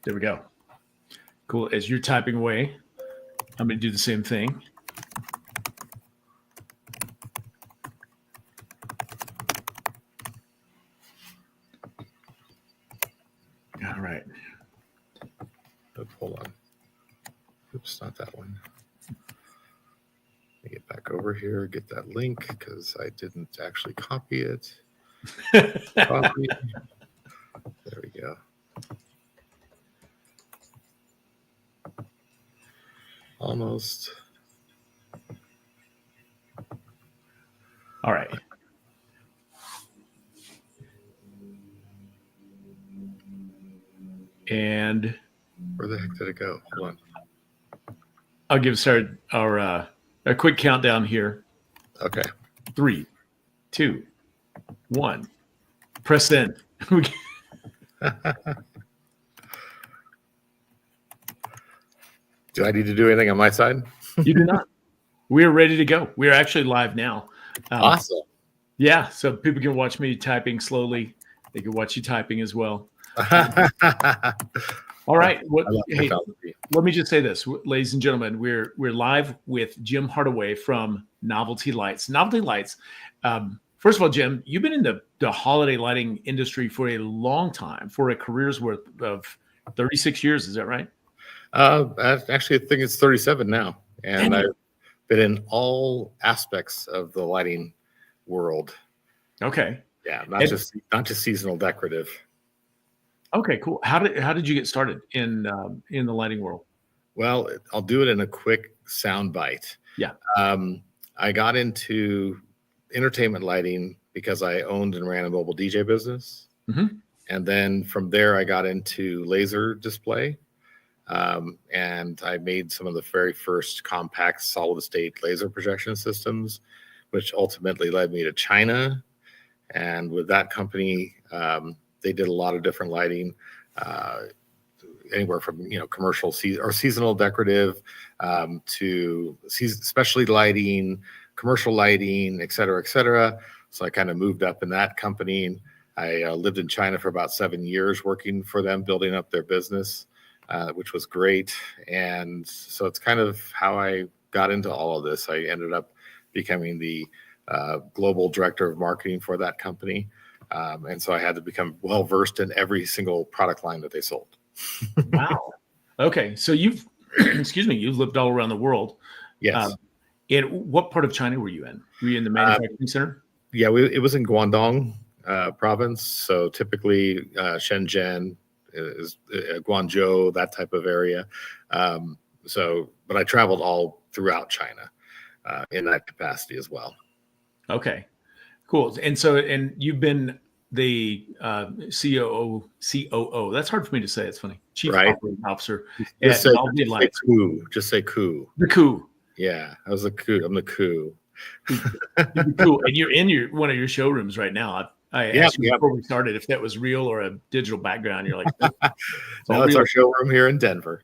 There we go. Cool. As you're typing away, I'm going to do the same thing. All right. Oops, hold on. Oops, not that one. Let me get back over here, get that link because I didn't actually copy it. Copy. There we go. Almost. All right. And where the heck did it go? Hold on. I'll give our a quick countdown here. Okay. 3, 2, 1. Press send. Do I need to do anything on my side? You do not. We're ready to go. We're actually live now. Awesome. Yeah, so people can watch me typing slowly. They can watch you typing as well. All right. Hey, let me just say this, ladies and gentlemen. We're live with Jim Hardaway from Novelty Lights. Novelty Lights. First of all, Jim, you've been in the holiday lighting industry for a long time, for a career's worth of 36 years. Is that right? Actually, I think it's 37 now, and I've been in all aspects of the lighting world. Okay. Yeah, not just seasonal decorative. Okay, cool. How did you get started in the lighting world? Well, I'll do it in a quick sound bite. Yeah. I got into entertainment lighting because I owned and ran a mobile DJ business. Mm-hmm. And then from there, I got into laser display. And I made some of the very first compact solid state laser projection systems, which ultimately led me to China. And with that company, they did a lot of different lighting, anywhere from commercial or seasonal decorative to specialty lighting, commercial lighting, et cetera, et cetera. So I kind of moved up in that company. I lived in China for about 7 years working for them, building up their business, which was great. And so it's kind of how I got into all of this. I ended up becoming the global director of marketing for that company. And so I had to become well-versed in every single product line that they sold. Wow. Okay. So you've lived all around the world. Yes. In what part of China were you in? Were you in the manufacturing center? Yeah, it was in Guangdong province. So typically Shenzhen, is Guangzhou, that type of area. But I traveled all throughout China in that capacity as well. Okay, cool. And you've been the COO. That's hard for me to say. It's funny. Chief Operating Officer at Novelty Lights. Just say coup. The coup. Yeah, I was the coup. I'm the coup. Cool. And you're in one of your showrooms right now. I asked you before we started if that was real or a digital background. You're like, no, it's our showroom here in Denver.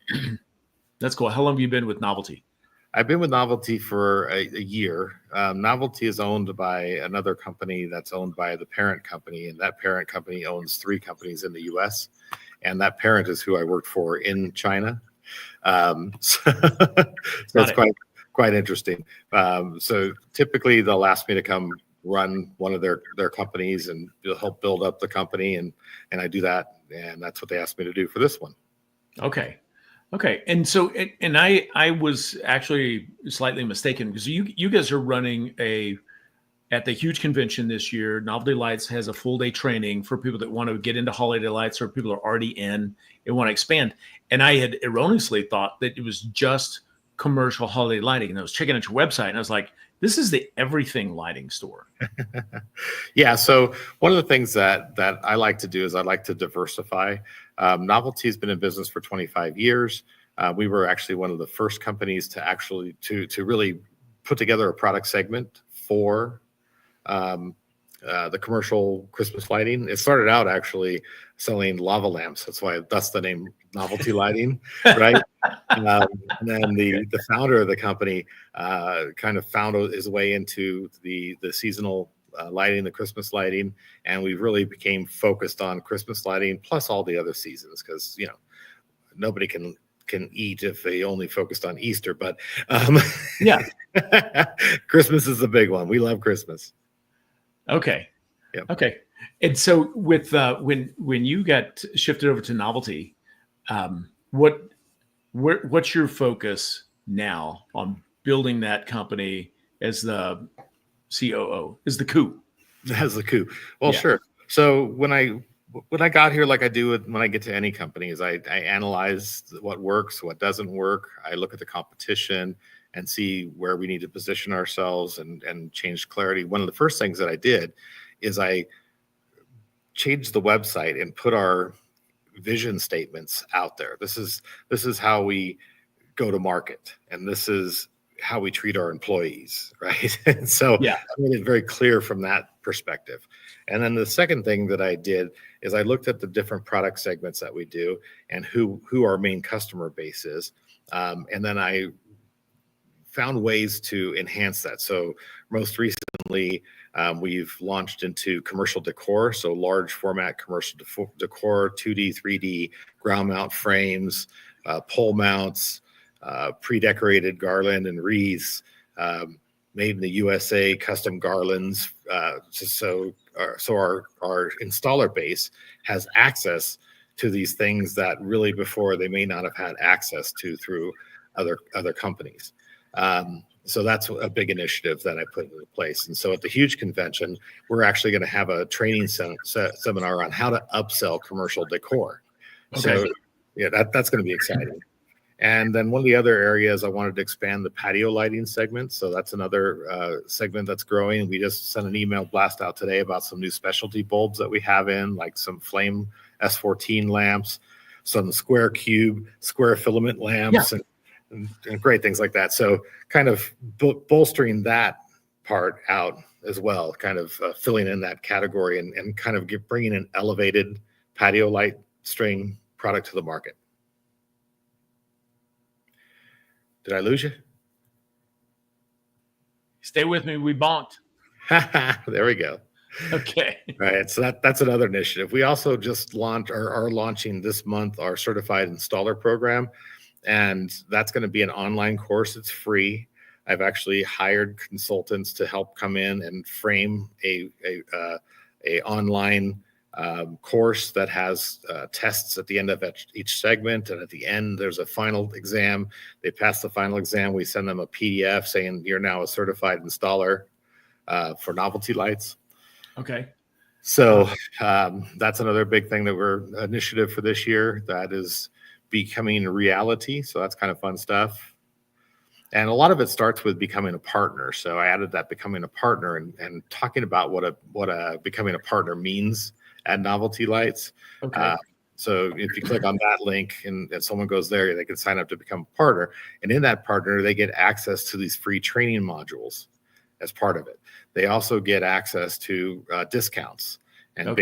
That's cool. How long have you been with Novelty? I've been with Novelty for a year. Novelty is owned by another company that's owned by the parent company, and that parent company owns 3 companies in the U.S., and that parent is who I worked for in China. So it's quite interesting. So typically they'll ask me to come run one of their companies and help build up the company, and I do that, and that's what they asked me to do for this one. Okay. And so I was actually slightly mistaken because you guys are running at the huge convention this year. Novelty Lights has a full day training for people that want to get into holiday lights or people are already in and want to expand. And I had erroneously thought that it was just commercial holiday lighting. And I was checking out your website and I was like, this is the everything lighting store. Yeah. So one of the things that I like to do is I like to diversify. Novelty has been in business for 25 years. We were actually one of the first companies to really put together a product segment for the commercial Christmas lighting. It started out actually selling lava lamps. That's the name, Novelty Lighting, right? And then the founder of the company kind of found his way into the seasonal lighting, the Christmas lighting, and we really became focused on Christmas lighting plus all the other seasons because nobody can eat if they only focused on Easter, but Yeah. Christmas is the big one. We love Christmas. Okay. Yep. Okay. And so with when you got shifted over to Novelty, what's your focus now on building that company as the COO, as the coup? As the coup. Well, Yeah. sure. So when I got here, like I do when I get to any company, is I analyze what works, what doesn't work. I look at the competition and see where we need to position ourselves and change clarity. One of the first things that I did is I changed the website and put our vision statements out there. This is how we go to market, and this is how we treat our employees, right? And so Yeah. I made it very clear from that perspective. And then the second thing that I did is I looked at the different product segments that we do and who our main customer base is. And then I found ways to enhance that. So most recently, we've launched into commercial decor, so large format commercial decor, 2D, 3D, ground mount frames, pole mounts, pre-decorated garland and wreaths, made in the USA, custom garlands. So our installer base has access to these things that really before they may not have had access to through other companies. So that's a big initiative that I put into place. And so at the huge convention, we're actually going to have a training seminar on how to upsell commercial decor. Okay. So yeah, that's going to be exciting. And then one of the other areas I wanted to expand the patio lighting segment. So that's another segment that's growing. We just sent an email blast out today about some new specialty bulbs that we have in, like some flame S14 lamps, some square cube, square filament lamps, and great things like that. So kind of bolstering that part out as well, kind of filling in that category and kind of bringing an elevated patio light string product to the market. Did I lose you? Stay with me. We bonked. There we go. Okay. All right. So that's another initiative. We also just are launching this month our certified installer program. And that's going to be an online course. It's free. I've actually hired consultants to help come in and frame a online course that has tests at the end of each segment, and at the end there's a final exam. They pass the final exam. We send them a PDF saying you're now a certified installer for Novelty Lights. Okay. So that's another big thing that we're initiative for this year that is becoming reality. So that's kind of fun stuff. And a lot of it starts with becoming a partner. So I added that becoming a partner and talking about what a becoming a partner means at Novelty Lights. Okay. So if you click on that link and someone goes there, they can sign up to become a partner. And in that partner, they get access to these free training modules as part of it. They also get access to discounts. And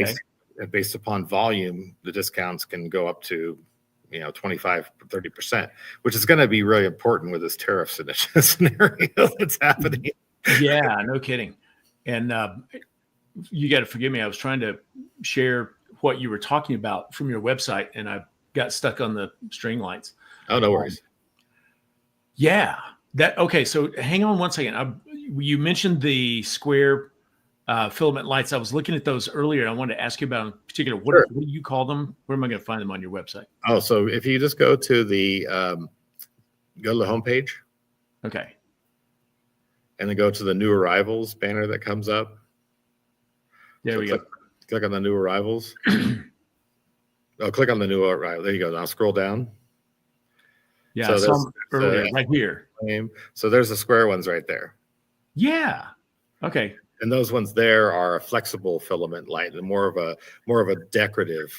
based upon volume, the discounts can go up to 25, 30%, which is going to be really important with this tariff scenario that's happening. Yeah, no kidding. And you got to forgive me. I was trying to share what you were talking about from your website, and I got stuck on the string lights. Oh, no worries. Yeah. Okay. So hang on one second. You mentioned the square filament lights. I was looking at those earlier. I wanted to ask you about in particular. What do you call them? Where am I going to find them on your website? Oh, so if you just go to the homepage. Okay. And then go to the new arrivals banner that comes up. There we go. Click on the new arrivals. Click on the new arrival. There you go. Now scroll down. Yeah, so I saw them earlier, right here. So there's the square ones right there. Yeah. Okay. And those ones there are a flexible filament light and more of a decorative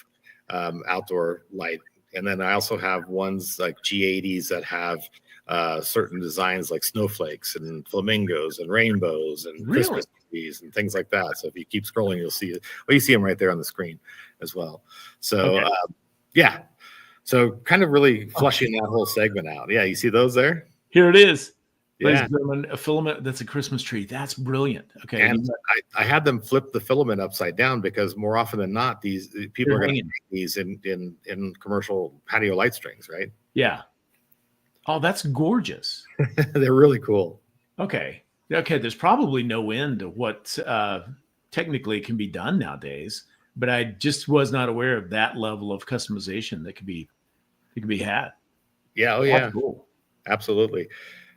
outdoor light. And then I also have ones like G80s that have certain designs like snowflakes and flamingos and rainbows and Christmas trees and things like that. So if you keep scrolling, you'll see it. Well, you see them right there on the screen as well. So yeah. So kind of really flushing that whole segment out. Yeah, you see those there? Here it is. Ladies Yeah. and gentlemen, a filament that's a Christmas tree. That's brilliant. Okay. And I had them flip the filament upside down because more often than not, these people They're are going to hanging. make these in commercial patio light strings, right? Yeah. Oh, that's gorgeous. They're really cool. Okay. Okay. There's probably no end to what technically can be done nowadays, but I just was not aware of that level of customization that could be had. Yeah. Oh, That's yeah. cool. Absolutely.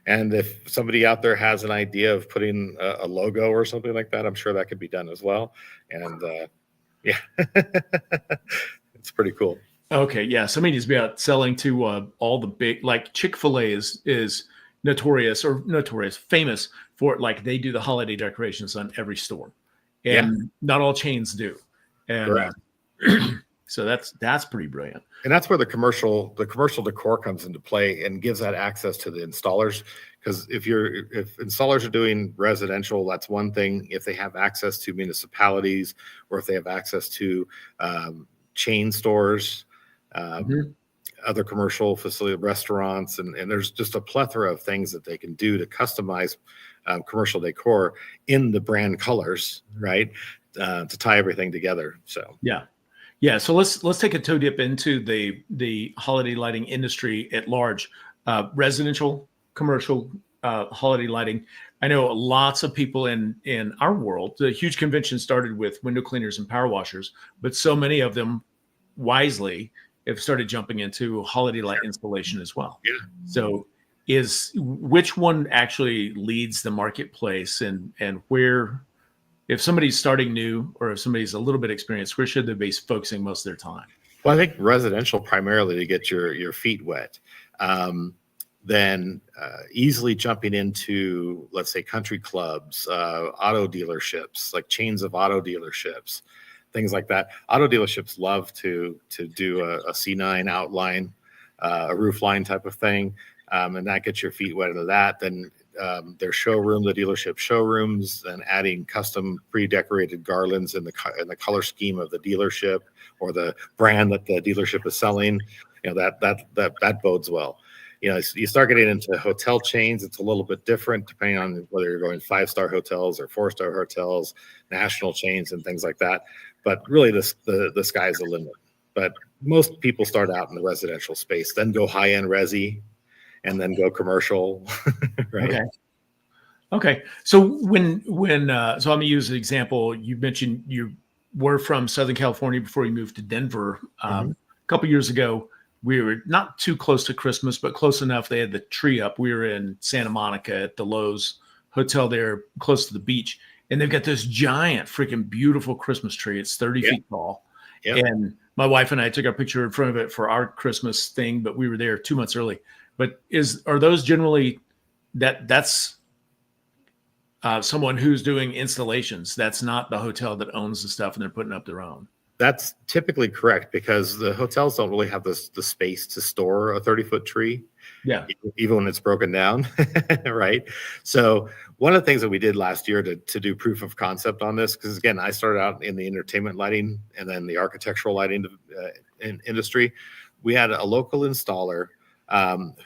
And if somebody out there has an idea of putting a logo or something like that, I'm sure that could be done as well. And yeah, it's pretty cool. Okay, yeah. Somebody needs to be out selling to all the big, like Chick-fil-A is notorious, famous for like they do the holiday decorations on every store, Yeah, and not all chains do, and correct. so that's pretty brilliant. And that's where the commercial decor comes into play and gives that access to the installers. Because if installers are doing residential, that's one thing. If they have access to municipalities or if they have access to chain stores, Mhm. other commercial facility, restaurants, and there's just a plethora of things that they can do to customize commercial decor in the brand colors, right? To tie everything together. So Yeah. Yeah, so let's take a toe dip into the holiday lighting industry at large, residential, commercial, holiday lighting. I know lots of people in our world. The huge convention started with window cleaners and power washers, but so many of them wisely have started jumping into holiday light installation as well. yeah. So is which one actually leads the marketplace, and where, if somebody's starting new or if somebody's a little bit experienced, where should they be focusing most of their time? Well, I think residential primarily to get your feet wet. Then easily jumping into, let's say, country clubs, auto dealerships, like chains of auto dealerships, things like that. Auto dealerships love to do a C9 outline, a roof line type of thing, and that gets your feet wet into that. Then their showroom, the dealership showrooms, and adding custom pre-decorated garlands in the color scheme of the dealership or the brand that the dealership is selling. That bodes well. You start getting into hotel chains, it's a little bit different depending on whether you're going 5-star hotels or 4-star hotels, national chains and things like that. But really the sky's the limit. But most people start out in the residential space, then go high-end resi, and then go commercial, right? Okay. Okay. So so I'm gonna use an example. You mentioned you were from Southern California before you moved to Denver. A couple years ago, we were not too close to Christmas, but close enough. They had the tree up. We were in Santa Monica at the Lowe's Hotel there, close to the beach, and they've got this giant, freaking beautiful Christmas tree. It's 30 feet tall, and my wife and I took our picture in front of it for our Christmas thing, but we were there 2 months early. But are those generally that's someone who's doing installations? That's not the hotel that owns the stuff and they're putting up their own. That's typically correct because the hotels don't really have the space to store a 30-foot tree. Yeah. Even when it's broken down, right? So one of the things that we did last year to do proof of concept on this, because again, I started out in the entertainment lighting and then the architectural lighting industry. We had a local installer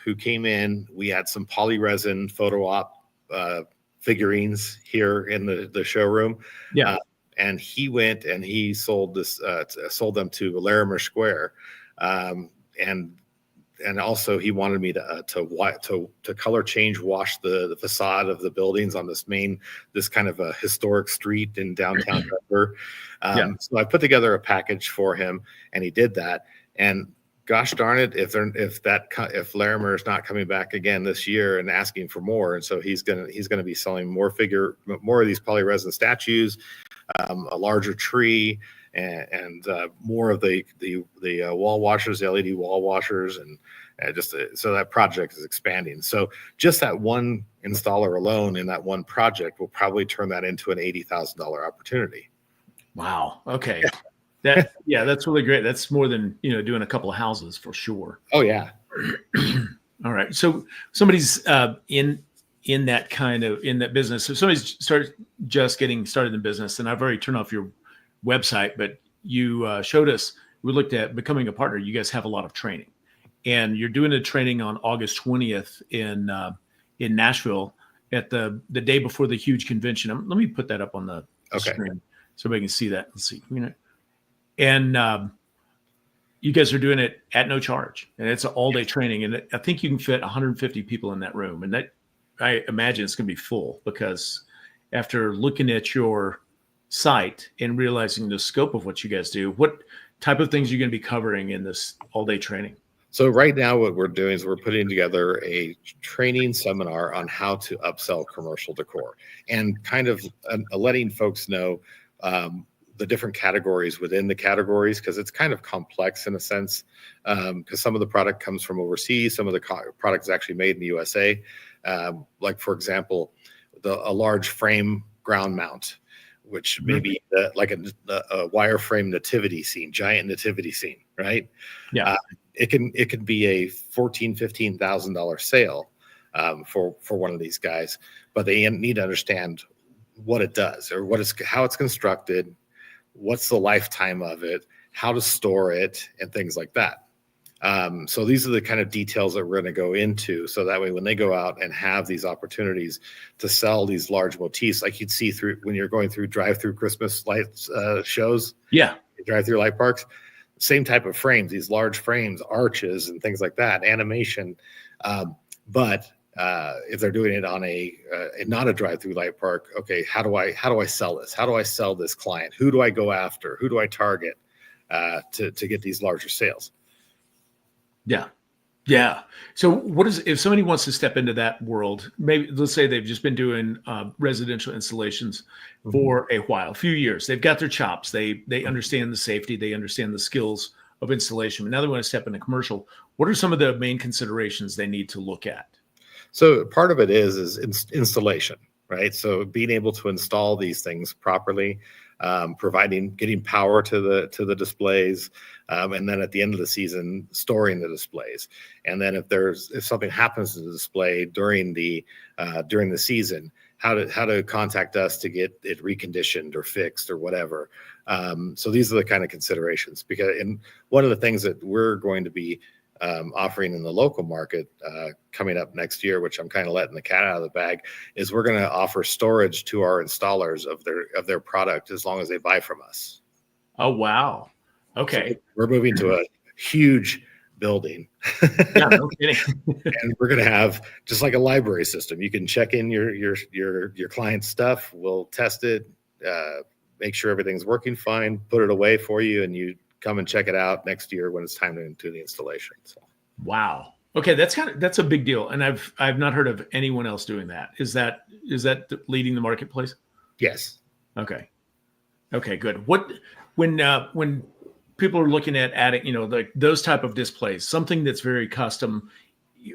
who came in. We had some poly resin photo op figurines here in the showroom. Yeah. And he went and he sold them to Larimer Square, and also he wanted me to color change wash the facade of the buildings on this kind of a historic street in downtown Denver. So I put together a package for him, and he did that. And gosh darn it, if Larimer is not coming back again this year and asking for more, and so he's gonna be selling more of these polyresin statues, a larger tree, and more of the wall washers, the LED wall washers, and so that project is expanding. So just that one installer alone in that one project will probably turn that into an $80,000 opportunity. Wow. Okay. That's really great. That's more than doing a couple of houses for sure. Oh yeah. All right. So somebody's in that business. If somebody's just getting started in business, and I've already turned off your website, but you showed us, we looked at becoming a partner. You guys have a lot of training, and you're doing a training on August 20th in Nashville at the day before the huge convention. Let me put that up on the Okay. screen so everybody can see that. Let's see. And you guys are doing it at no charge, and it's an all-day training. And I think you can fit 150 people in that room, and that I imagine it's going to be full, because after looking at your site and realizing the scope of what you guys do, what type of things are you going to be covering in this all-day training? So right now what we're doing is we're putting together a training seminar on how to upsell commercial decor, and kind of letting folks know the different categories within the categories, because it's kind of complex in a sense, because some of the product comes from overseas, some of the product is actually made in the USA. Like, for example, a large frame ground mount, which may be like a wireframe nativity scene, giant nativity scene, right? Yeah. It can be a $14,000-$15,000 sale for one of these guys, but they need to understand what it does, or how it's constructed, what's the lifetime of it, how to store it, and things like that. So these are the kind of details that we're going to go into, so that way when they go out and have these opportunities to sell these large motifs, like you'd see through when you're going through drive-through Christmas lights shows, drive-through light parks, same type of frames, these large frames, arches, and things like that, animation. But if they're doing it on not a drive-through light park, okay, how do I sell this? How do I sell this client? Who do I go after? Who do I target to get these larger sales? Yeah. So if somebody wants to step into that world, maybe let's say they've just been doing residential installations for a while, a few years. They've got their chops. They understand the safety. They understand the skills of installation. But now they want to step into commercial. What are some of the main considerations they need to look at? So part of it is installation, right? So being able to install these things properly, getting power to the displays, and then at the end of the season, storing the displays. And then if something happens to the display during the season, how to contact us to get it reconditioned or fixed or whatever. So these are the kind of considerations, and one of the things that we're going to be offering in the local market coming up next year, which I'm kind of letting the cat out of the bag, is we're going to offer storage to our installers of their product as long as they buy from us. Oh, wow. Okay. So we're moving to a huge building. Yeah, no kidding. And we're going to have just like a library system. You can check in your client's stuff. We'll test it, make sure everything's working fine, put it away for you, and you come and check it out next year when it's time to do the installation. So. Wow. Okay, that's a big deal, and I've not heard of anyone else doing that. Is that leading the marketplace? Yes. Okay, good. When people are looking at adding, like those type of displays, something that's very custom,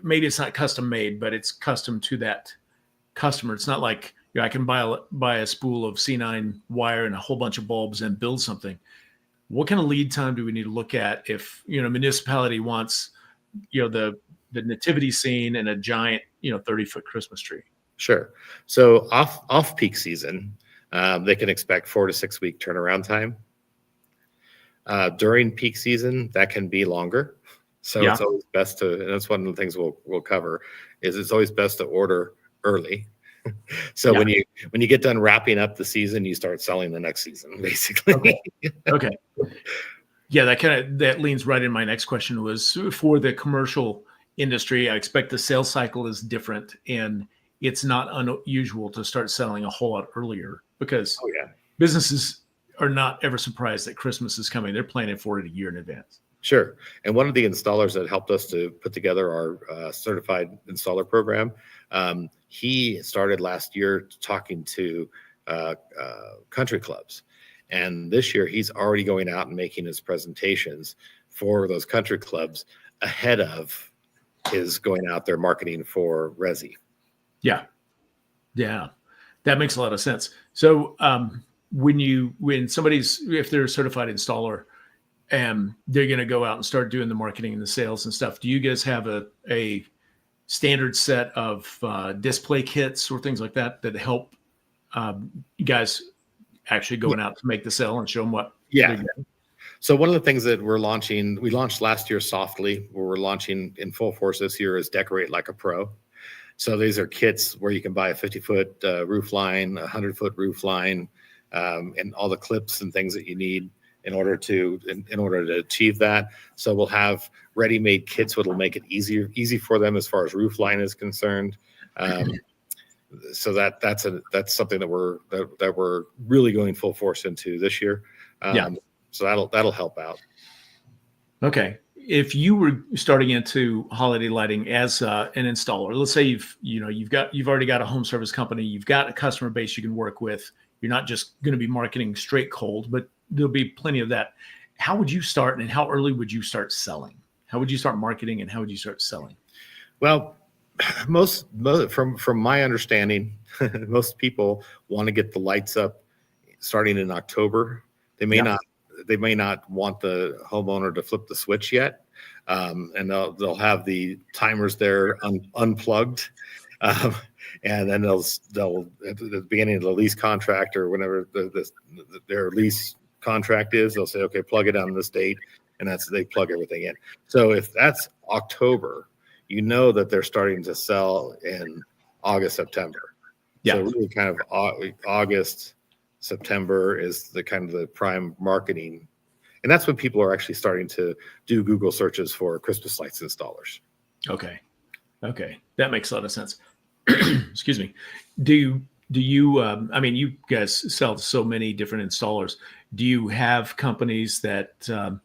maybe it's not custom made, but it's custom to that customer. It's not like I can buy a spool of C9 wire and a whole bunch of bulbs and build something. What kind of lead time do we need to look at if a municipality wants the nativity scene and a giant 30-foot Christmas tree? Sure. So off peak season, they can expect 4 to 6 week turnaround time. During peak season, that can be longer. So It's always best to, and that's one of the things we'll cover, is it's always best to order early. So when you get done wrapping up the season, you start selling the next season, basically. Okay. Yeah, that leans right in. My next question was for the commercial industry. I expect the sales cycle is different, and it's not unusual to start selling a whole lot earlier, because businesses are not ever surprised that Christmas is coming. They're planning for it a year in advance. Sure. And one of the installers that helped us to put together our certified installer program, he started last year talking to country clubs. And this year, he's already going out and making his presentations for those country clubs ahead of his going out there marketing for Resi. Yeah. That makes a lot of sense. So if they're a certified installer, and they're going to go out and start doing the marketing and the sales and stuff, do you guys have a standard set of display kits or things like that help you guys actually going out to make the sale and show them what? So one of the things that we launched last year softly, where we're launching in full force this year, is Decorate Like a Pro. So these are kits where you can buy a 50-foot roof line, a 100-foot roof line, and all the clips and things that you need in order to achieve that. So we'll have ready-made kits that'll make it easy for them as far as roof line is concerned. So that's something that we're really going full force into this year. So that'll help out. Okay. If you were starting into holiday lighting as an installer, let's say you've already got a home service company, you've got a customer base you can work with. You're not just going to be marketing straight cold, but there'll be plenty of that. How would you start, and how early would you start selling? How would you start marketing, and how would you start selling? Well, most from my understanding, most people want to get the lights up starting in October. They may not want the homeowner to flip the switch yet, and they'll have the timers there unplugged, and then they'll at the beginning of the lease contract or whenever their lease contract is, they'll say, okay, plug it on this date, and they plug everything in. So if that's October, you know that they're starting to sell in August, September. So really kind of August, September is the kind of the prime marketing. And that's when people are actually starting to do Google searches for Christmas lights installers. Okay. That makes a lot of sense. Excuse me. Do you, I mean, you guys sell to so many different installers. Do you have companies that do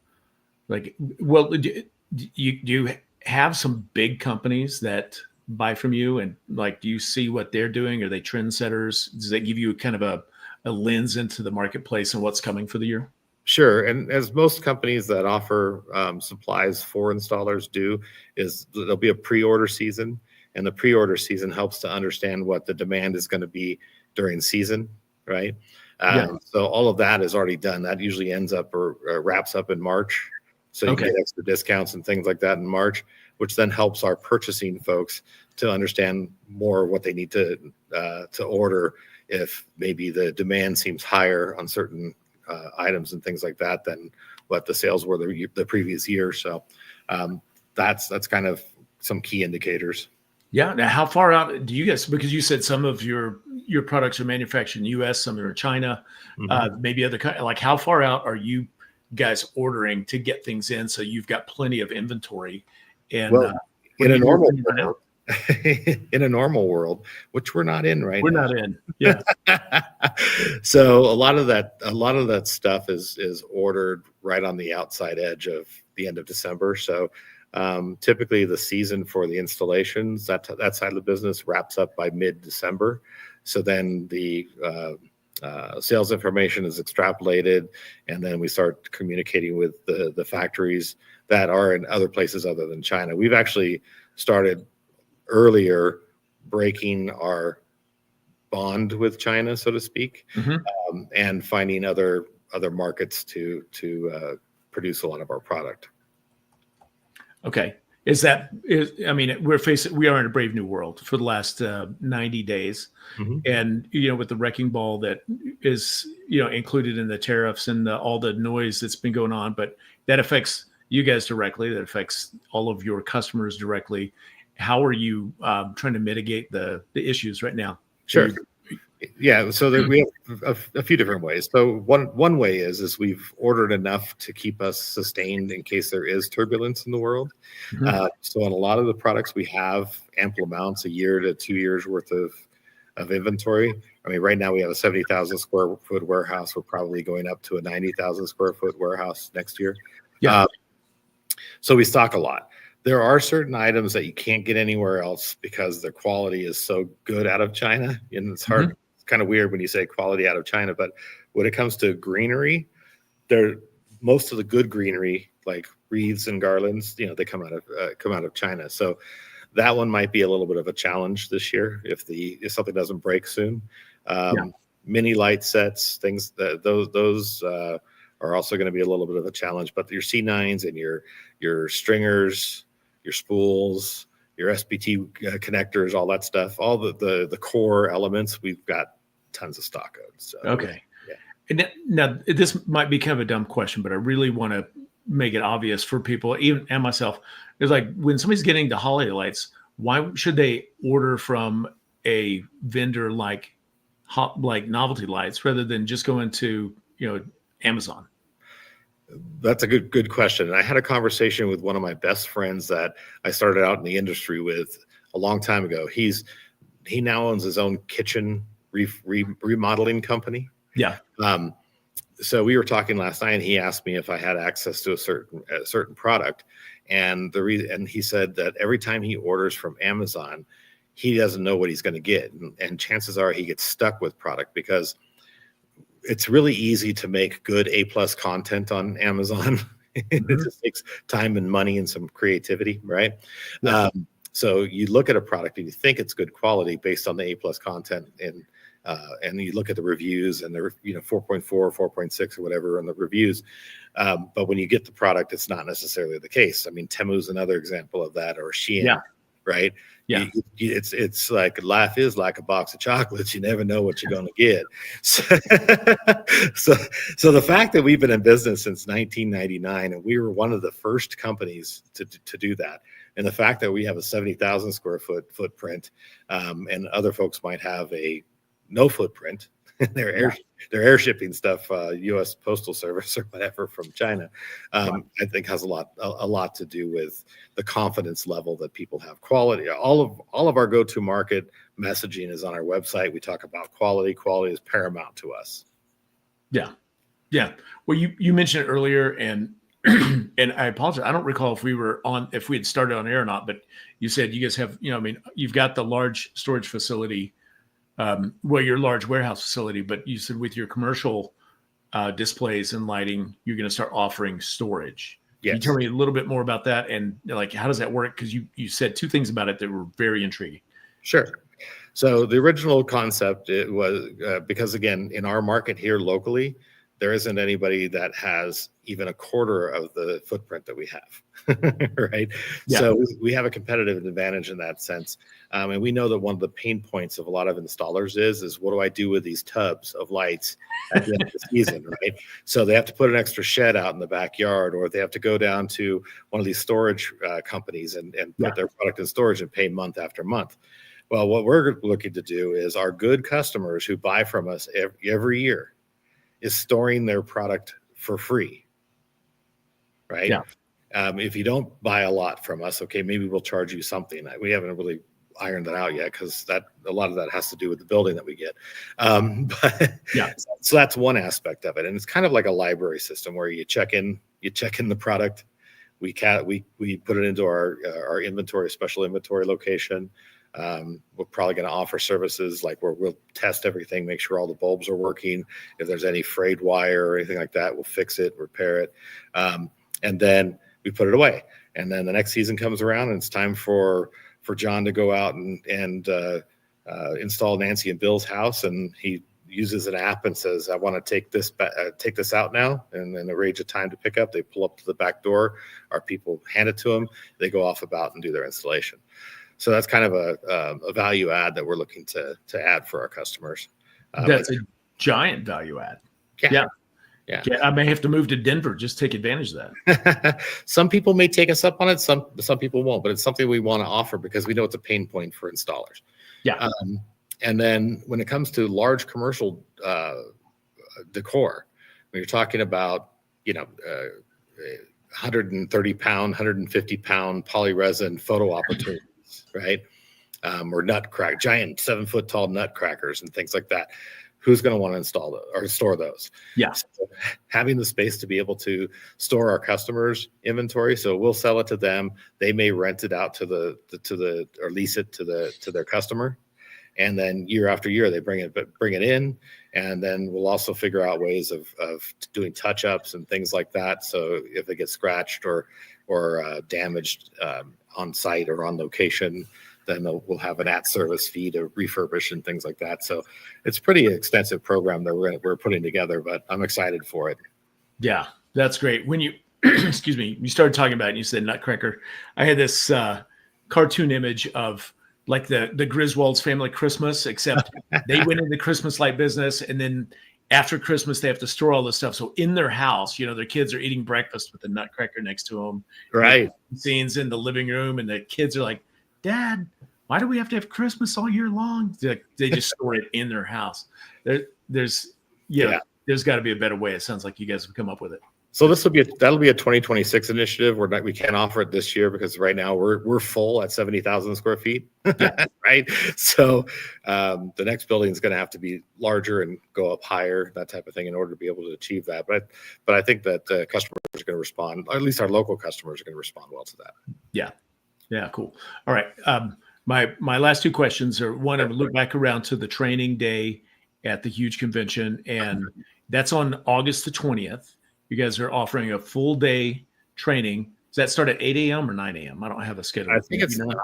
you have some big companies that buy from you, and like, do you see what they're doing? Are they trendsetters? Does that give you kind of a lens into the marketplace and what's coming for the year? Sure. And as most companies that offer supplies for installers do, is there'll be a pre-order season, and the pre-order season helps to understand what the demand is going to be during season, right? So all of that is already done. That usually ends up or wraps up in March. So you get extra discounts and things like that in March, which then helps our purchasing folks to understand more what they need to order if maybe the demand seems higher on certain items and things like that than what the sales were the previous year. So that's kind of some key indicators. Yeah. Now, how far out do you guys, because you said some of your products are manufactured in the U.S., some are in China, maybe other countries. Like, how far out are you guys ordering to get things in so you've got plenty of inventory? And in a normal world, in a normal world, which we're not in right now. We're not in. Yeah. So a lot of that stuff is ordered right on the outside edge of the end of December. So typically the season for the installations, that side of the business wraps up by mid-December. So then the sales information is extrapolated, and then we start communicating with the factories that are in other places other than China. We've actually started earlier breaking our bond with China, so to speak, and finding other markets to produce a lot of our product. Okay. I mean, we are in a brave new world for the last 90 days. And, with the wrecking ball that is, included in the tariffs and all the noise that's been going on, but that affects you guys directly, that affects all of your customers directly. How are you trying to mitigate the issues right now? Sure. Yeah, so we have a few different ways. So one way is we've ordered enough to keep us sustained in case there is turbulence in the world. So on a lot of the products, we have ample amounts, a year to 2 years worth of inventory. I mean, right now we have a 70,000 square foot warehouse. We're probably going up to a 90,000 square foot warehouse next year. So we stock a lot. There are certain items that you can't get anywhere else because the quality is so good out of China, and it's hard. It's kind of weird when you say quality out of China, but when it comes to greenery, most of the good greenery, like wreaths and garlands, they come out of China. So that one might be a little bit of a challenge this year if something doesn't break soon. Mini light sets, things those are also going to be a little bit of a challenge. But your C9s and your stringers, your spools, your SPT connectors, all that stuff, all the core elements, we've got tons of stock of. So, okay. And now this might be kind of a dumb question, but I really want to make it obvious for people, even and myself. It's like when somebody's getting the holiday lights, why should they order from a vendor like Novelty Lights rather than just going to, Amazon? That's a good question. And I had a conversation with one of my best friends that I started out in the industry with a long time ago. He now owns his own kitchen remodeling company. Yeah. So we were talking last night, and he asked me if I had access to a certain product, and he said that every time he orders from Amazon, he doesn't know what he's going to get, and chances are he gets stuck with product because it's really easy to make good A+ content on Amazon. It just takes time and money and some creativity, right? Yeah. So you look at a product and you think it's good quality based on the A+ content, and you look at the reviews and they're 4.4, 4.6 or whatever on the reviews. But when you get the product, it's not necessarily the case. I mean, Temu's another example of that, or Shein, right? Yeah. It's like life is like a box of chocolates. You never know what you're going to get. So the fact that we've been in business since 1999 and we were one of the first companies to do that, and the fact that we have a 70,000 square foot footprint, and other folks might have a no footprint, they're air shipping stuff, U.S. Postal Service or whatever from China, I think has a lot to do with the confidence level that people have. Quality, all of our go-to market messaging is on our website. We talk about quality. Quality is paramount to us. Yeah. Well, you mentioned it earlier, and and I apologize, I don't recall if we had started on air or not, but you said you guys have, you've got the large storage facility. Your large warehouse facility, but you said with your commercial displays and lighting, you're going to start offering storage. Yes. Can you tell me a little bit more about that, and like how does that work? Because you said two things about it that were very intriguing. Sure. So the original concept, it was because again, in our market here locally, there isn't anybody that has even a quarter of the footprint that we have, right? Yeah. So we have a competitive advantage in that sense. And we know that one of the pain points of a lot of installers is what do I do with these tubs of lights at the end of the season, right? So they have to put an extra shed out in the backyard, or they have to go down to one of these storage companies and put their product in storage and pay month after month. Well, what we're looking to do is our good customers who buy from us every year is storing their product for free, right? Yeah. If you don't buy a lot from us, okay, maybe we'll charge you something. We haven't really ironed that out yet because a lot of that has to do with the building that we get. But yeah, so that's one aspect of it, and it's kind of like a library system where you check in the product. We put it into our inventory, special inventory location. We're probably going to offer services like where we'll test everything, make sure all the bulbs are working. If there's any frayed wire or anything like that, we'll fix it, repair it. And then we put it away. And then the next season comes around and it's time for John to go out and install Nancy and Bill's house. And he uses an app and says, I want to take this out now. And then arrange a time to pick up. They pull up to the back door. Our people hand it to them. They go off about and do their installation. So that's kind of a value add that we're looking to add for our customers. That's a giant value add. Yeah. I may have to move to Denver just to take advantage of that. Some people may take us up on it. Some people won't, but it's something we want to offer because we know it's a pain point for installers. Yeah. And then when it comes to large commercial decor, when you're talking about 130 pound, 150 pound polyresin photo opportunities. Right. Or giant 7-foot tall nutcrackers and things like that. Who's going to want to install those or store those? Yeah. So having the space to be able to store our customers' inventory. So we'll sell it to them. They may rent it out or lease it to their customer. And then year after year, they bring it in. And then we'll also figure out ways of doing touch-ups and things like that. So if they get scratched or damaged on site or on location, then we'll have an at-service fee to refurbish and things like that. So it's a pretty extensive program that we're putting together, but I'm excited for it. Yeah, that's great. When you, excuse me, you started talking about it and you said nutcracker, I had this cartoon image of like the Griswold's Family Christmas, except they went into the Christmas light business, and then after Christmas, they have to store all this stuff. So in their house, their kids are eating breakfast with the nutcracker next to them. Right. Scenes in the living room, and the kids are like, Dad, why do we have to have Christmas all year long? They just store it in their house. There's there's got to be a better way. It sounds like you guys have come up with it. So that'll be a 2026 initiative. We can't offer it this year because right now we're full at 70,000 square feet, right? So the next building is going to have to be larger and go up higher, that type of thing, in order to be able to achieve that. But I think that customers are going to respond, or at least our local customers are going to respond well to that. Yeah, cool. All right. My last two questions are: one, I look back around to the training day at the huge convention, and that's on August the 20th. You guys are offering a full day training. Does that start at 8 a.m. or 9 a.m.? I don't have a schedule. I think it's 9.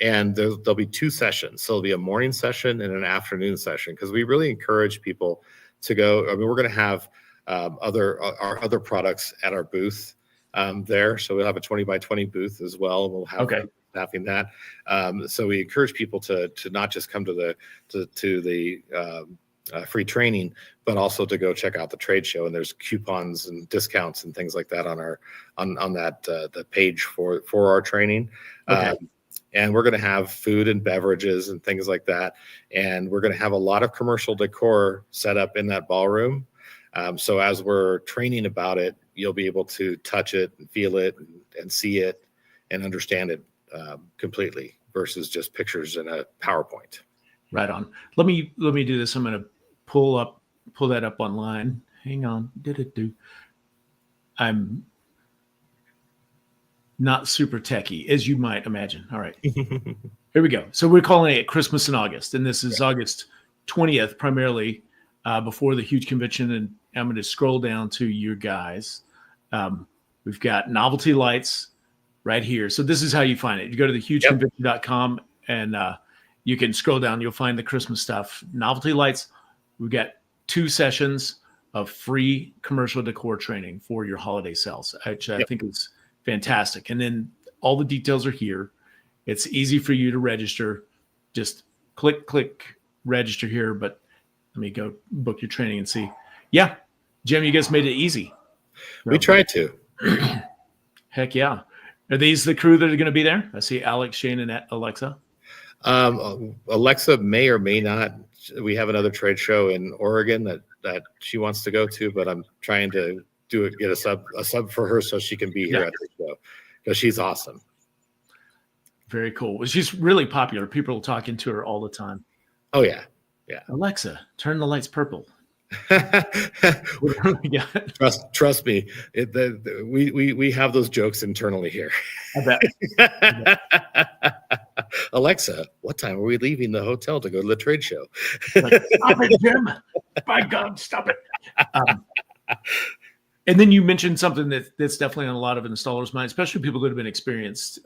And there'll be 2 sessions. So there'll be a morning session and an afternoon session, because we really encourage people to go. I mean, we're going to have our other products at our booth there. So we'll have a 20 by 20 booth as well. We'll have staffing that. So we encourage people to not just come to the free training, but also to go check out the trade show. And there's coupons and discounts and things like that on the page for our training. And we're going to have food and beverages and things like that. And we're going to have a lot of commercial decor set up in that ballroom. So as we're training about it, you'll be able to touch it and feel it and see it and understand it completely, versus just pictures in a PowerPoint. Right on. Let me do this. I'm going to pull that up online. Hang on. I'm not super techie, as you might imagine. All right. Here we go. So we're calling it Christmas in August, and this is August 20th, primarily before the huge convention. And I'm going to scroll down to you guys. We've got Novelty Lights right here. So this is how you find it. You go to thehugeconvention.com and you can scroll down. You'll find the Christmas stuff. Novelty Lights. We've got 2 sessions of free commercial decor training for your holiday sales, which I think is fantastic. And then all the details are here. It's easy for you to register. Just click register here. But let me go book your training and see. Yeah, Jim, you guys made it easy. We tried to. Heck yeah. Are these the crew that are going to be there? I see Alex, Shane, and Alexa. Alexa may or may not. We have another trade show in Oregon that she wants to go to, but I'm trying to get a sub for her so she can be here at the show, because she's awesome. Very cool. Well, she's really popular. People are talking to her all the time. Oh yeah. Alexa, turn the lights purple. Trust me. We have those jokes internally here. I bet. Alexa, what time are we leaving the hotel to go to the trade show? Stop it, Jim. By God, stop it. And then you mentioned something that's definitely on a lot of installers' minds, especially people that have been experienced.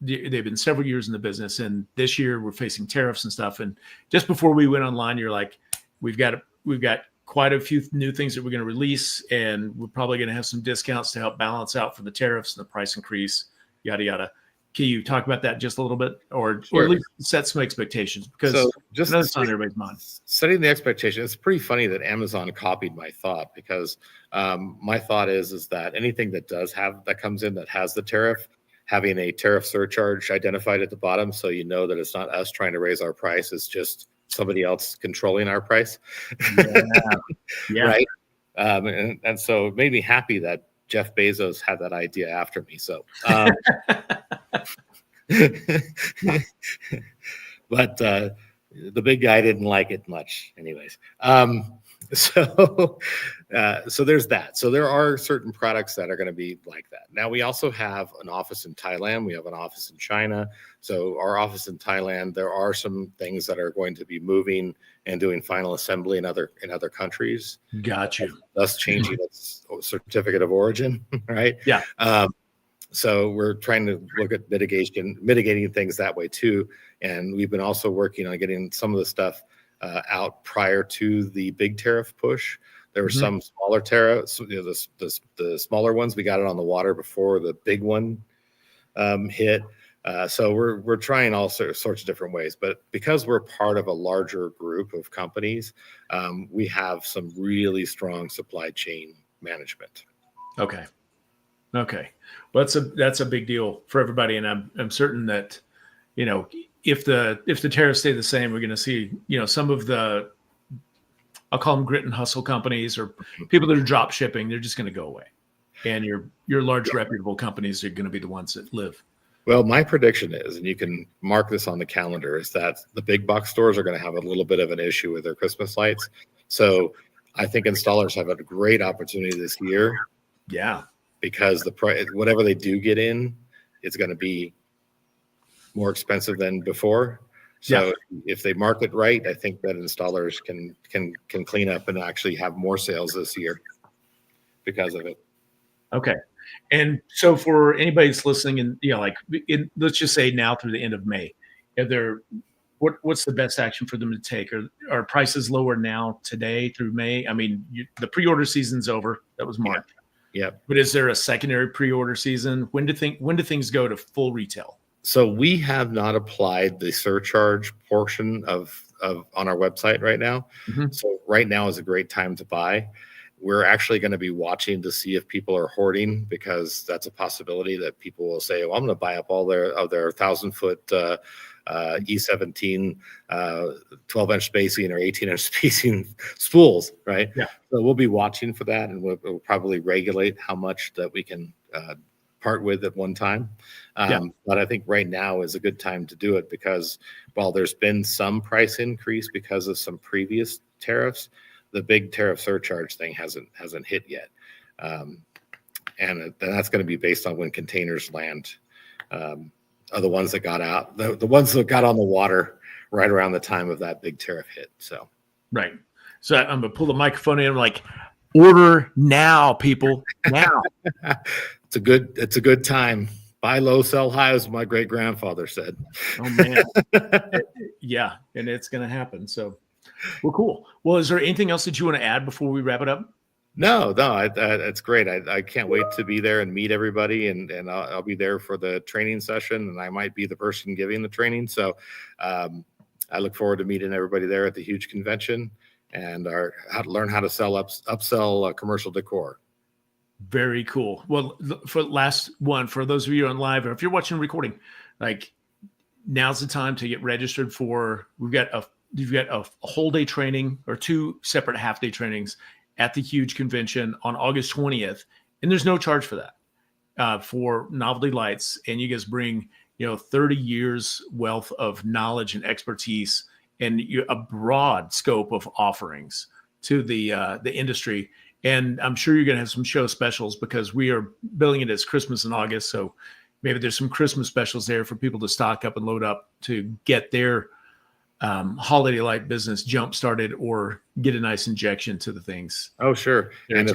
They've been several years in the business, and this year we're facing tariffs and stuff. And just before we went online, you're like, we've got quite a few new things that we're going to release, and we're probably going to have some discounts to help balance out for the tariffs and the price increase, yada, yada. Can you talk about that just a little bit, or at least set some expectations? Because just that's on everybody's mind. Setting the expectation. It's pretty funny that Amazon copied my thought, because my thought is that anything that comes in that has the tariff, having a tariff surcharge identified at the bottom, so you know that it's not us trying to raise our price, it's just somebody else controlling our price. Yeah. Right. And so it made me happy that Jeff Bezos had that idea after me. So, but the big guy didn't like it much anyways. So there's that. So there are certain products that are going to be like that. Now we also have an office in Thailand. We have an office in China. So our office in Thailand, there are some things that are going to be moving and doing final assembly in other countries. Got you. Thus changing its certificate of origin, right? Yeah. So we're trying to look at mitigating things that way too. And we've been also working on getting some of the stuff out prior to the big tariff push. There were some smaller tariffs, the smaller ones. We got it on the water before the big one hit. So we're trying all sorts of different ways. But because we're part of a larger group of companies, we have some really strong supply chain management. Okay. Well, that's a big deal for everybody, and I'm certain that if the tariffs stay the same, we're going to see, some of the, I'll call them grit and hustle companies or people that are drop shipping, they're just going to go away. And your large reputable companies are going to be the ones that live. Well, my prediction is, and you can mark this on the calendar, is that the big box stores are going to have a little bit of an issue with their Christmas lights. So I think installers have a great opportunity this year. Yeah. Because the price, whatever they do get in, it's going to be more expensive than before. So if they market right, I think that installers can clean up and actually have more sales this year because of it. Okay. And so for anybody that's listening, and let's just say now through the end of May, what's the best action for them to take? Are prices lower now today through May? I mean, the pre-order season's over. That was March. Yeah. But is there a secondary pre-order season? When do things go to full retail? So we have not applied the surcharge portion of on our website right now. Mm-hmm. So right now is a great time to buy. We're actually going to be watching to see if people are hoarding, because that's a possibility that people will say, "Oh, I'm going to buy up all their 1,000-foot E17 12-inch spacing or 18-inch spacing spools," right? Yeah. So we'll be watching for that, and we'll probably regulate how much that we can part with at one time. But I think right now is a good time to do it, because while there's been some price increase because of some previous tariffs, the big tariff surcharge thing hasn't hit yet. And that's going to be based on when containers land. Are the ones that got out, the ones that got on the water right around the time of that big tariff hit. So, right. So I'm going to pull the microphone in. I'm like, order now, people, now. It's a good time. Buy low, sell high, as my great grandfather said. Oh man. Yeah. And it's going to happen. So, well, cool. Well, is there anything else that you want to add before we wrap it up? No, it's great. I can't wait to be there and meet everybody, and I'll be there for the training session, and I might be the person giving the training. So I look forward to meeting everybody there at the huge convention, and how to learn how to upsell commercial decor. Very cool. Well, for last one, for those of you on live, or if you're watching recording, like, now's the time to get registered for. You've got a whole day training or 2 separate half day trainings at the huge convention on August 20th. And there's no charge for that for Novelty Lights. And you guys bring, 30 years wealth of knowledge and expertise and a broad scope of offerings to the industry. And I'm sure you're going to have some show specials, because we are billing it as Christmas in August. So maybe there's some Christmas specials there for people to stock up and load up to get their holiday light business jump started, or get a nice injection to the things. Oh, sure. And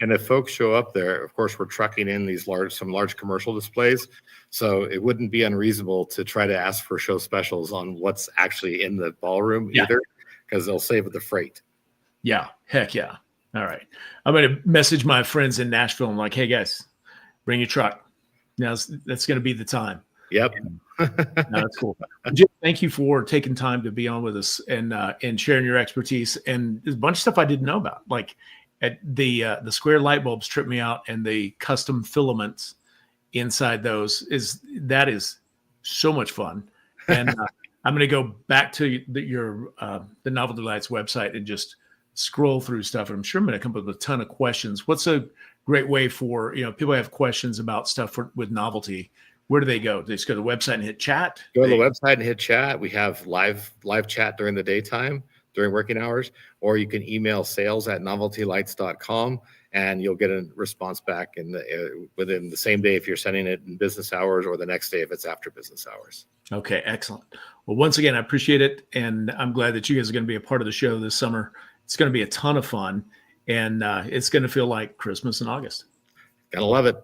if folks show up there, of course, we're trucking in some large commercial displays. So it wouldn't be unreasonable to try to ask for show specials on what's actually in the ballroom either, because they'll save the freight. Yeah. Heck yeah. All right. I'm going to message my friends in Nashville. I'm like, hey guys, bring your truck. Now that's going to be the time. Yep. No, that's cool. Jim, thank you for taking time to be on with us and sharing your expertise. And there's a bunch of stuff I didn't know about, like at the square light bulbs tripped me out, and the custom filaments inside those is so much fun. And I'm going to go back to the Novelty Lights website and just scroll through stuff. And I'm sure I'm going to come up with a ton of questions. What's a great way for, people have questions about stuff with Novelty? Where do they go? They just go to the website and hit chat? Go to the website and hit chat. We have live chat during the daytime, during working hours, or you can email sales@noveltylights.com, and you'll get a response back within the same day if you're sending it in business hours, or the next day if it's after business hours. Okay, excellent. Well, once again, I appreciate it, and I'm glad that you guys are going to be a part of the show this summer. It's going to be a ton of fun, and it's going to feel like Christmas in August. Gotta love it.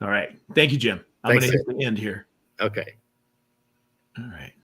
All right. Thank you, Jim. I'm going to hit the end here. Okay. All right.